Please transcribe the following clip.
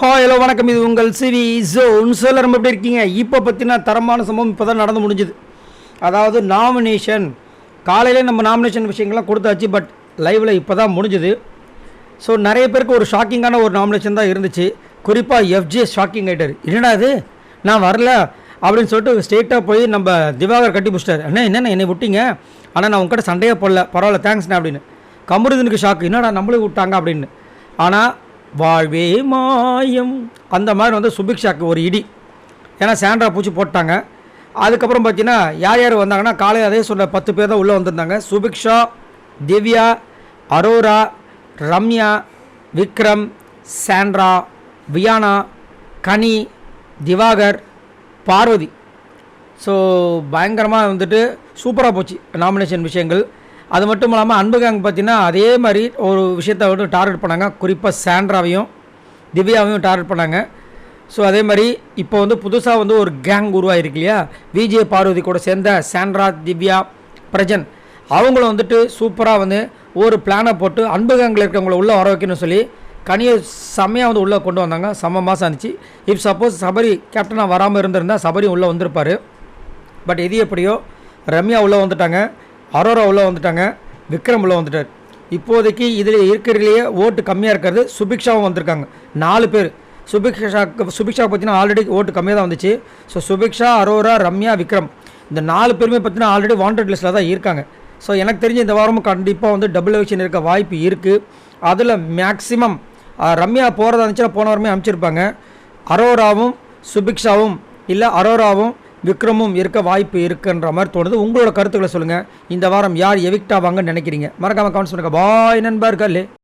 Hello வணக்கம். இது உங்கள் சிவி ஜோன். சொல்ல ரொம்ப எப்படி இருக்கீங்க? இப்போ பற்றினா தரமான சம்பவம் இப்போ தான் நடந்து முடிஞ்சுது. அதாவது நாமினேஷன் காலையிலே நம்ம நாமினேஷன் விஷயங்கள்லாம் கொடுத்தாச்சு. பட் லைவில் இப்போ தான் முடிஞ்சுது. ஸோ நிறைய பேருக்கு ஒரு ஷாக்கிங்கான ஒரு நாமினேஷன் தான் இருந்துச்சு. குறிப்பாக எஃப்ஜே ஷாக்கிங் ஆகிட்டார். என்னடா அது நான் வரல அப்படின்னு சொல்லிட்டு ஸ்ட்ரெயிட்டாக போய் நம்ம திவாகர் கட்டி பிடிச்சிட்டார். என்னென்ன என்னை விட்டீங்க, ஆனால் நான் உங்ககிட்ட சண்டையே போடல, பரவாயில்ல தேங்க்ஸ்ண்ணே அப்படின்னு. கமருதனுக்கு ஷாக்கு, என்னடா நம்மளே விட்டாங்க அப்படின்னு. ஆனால் வாழ்வே மாயம் அந்த மாதிரி வந்து சுபிக்ஷாக்கு ஒரு இடி. ஏன்னா சாண்ட்ரா பூச்சி போட்டாங்க. அதுக்கப்புறம் பார்த்தீங்கன்னா யார் யார் வந்தாங்கன்னா காலையில் அதே சொல்ல 10 பேர் தான் உள்ளே வந்திருந்தாங்க. சுபிக்ஷா, திவ்யா, அரோரா, ரம்யா, விக்ரம், சாண்ட்ரா, வியானா, கனி, திவாகர், பார்வதி. ஸோ பயங்கரமாக வந்துட்டு சூப்பராக போச்சு நாமினேஷன் விஷயங்கள். அது மட்டும் இல்லாமல் அன்பு கேங் பார்த்தீங்கன்னா அதே மாதிரி ஒரு விஷயத்தை வந்து டார்கெட் பண்ணாங்க. குறிப்பாக சாண்ட்ராவையும் திவ்யாவையும் டார்கெட் பண்ணாங்க. ஸோ அதே மாதிரி இப்போ வந்து புதுசாக வந்து ஒரு கேங் உருவாகிருக்கு இல்லையா, விஜே பார்வதி கூட சேர்ந்த சாண்ட்ரா, திவ்யா, பிரஜன், அவங்களும் வந்துட்டு சூப்பராக வந்து ஒரு பிளானை போட்டு அன்பு கேங்கில் இருக்கவங்கள உள்ளே வர வைக்கணும்னு சொல்லி கனியை செம்மையாக வந்து உள்ளே கொண்டு வந்தாங்க. செம்ம மாதம் இருந்துச்சு. இஃப் சப்போஸ் சபரி கேப்டனாக வராமல் இருந்திருந்தால் சபரி உள்ளே வந்திருப்பார். பட் எது எப்படியோ ரம்யா உள்ளே வந்துட்டாங்க, அரோரா உள்ளே வந்துட்டாங்க, விக்ரம் உள்ளே வந்துட்டார். இப்போதைக்கு இதில் இருக்கிறதுலையே ஓட்டு கம்மியாக இருக்கிறது சுபிக்ஷாவும் வந்திருக்காங்க. 4 பேர். சுபிக்ஷா பார்த்தீங்கன்னா ஆல்ரெடி ஓட்டு கம்மியாக தான் வந்துச்சு. ஸோ சுபிக்ஷா, அரோரா, ரம்யா, விக்ரம் இந்த 4 பேருமே பார்த்தீங்கன்னா ஆல்ரெடி வாண்டட் லிஸ்ட்டில் தான் இருக்காங்க. ஸோ எனக்கு தெரிஞ்ச இந்த வாரமும் கண்டிப்பாக வந்து டபுள் எலெக்ஷன் இருக்க வாய்ப்பு இருக்குது. அதில் மேக்ஸிமம் ரம்யா போகிறதா இருந்துச்சுன்னா போன வாரமே அனுப்பிச்சிருப்பாங்க. அரோராவும் சுபிக்ஷாவும் இல்லை அரோராவும் விக்ரமும் இருக்க வாய்ப்பு இருக்குன்ற மாதிரி தோணுது. உங்களோட கருத்துக்களை சொல்லுங்கள். இந்த வாரம் யார் எவிக்ட் ஆவாங்கன்னு நினைக்கிறீங்க? மறக்காமல் கமெண்ட்ஸ் பண்ணுங்கள். பாய் நண்பர்களே.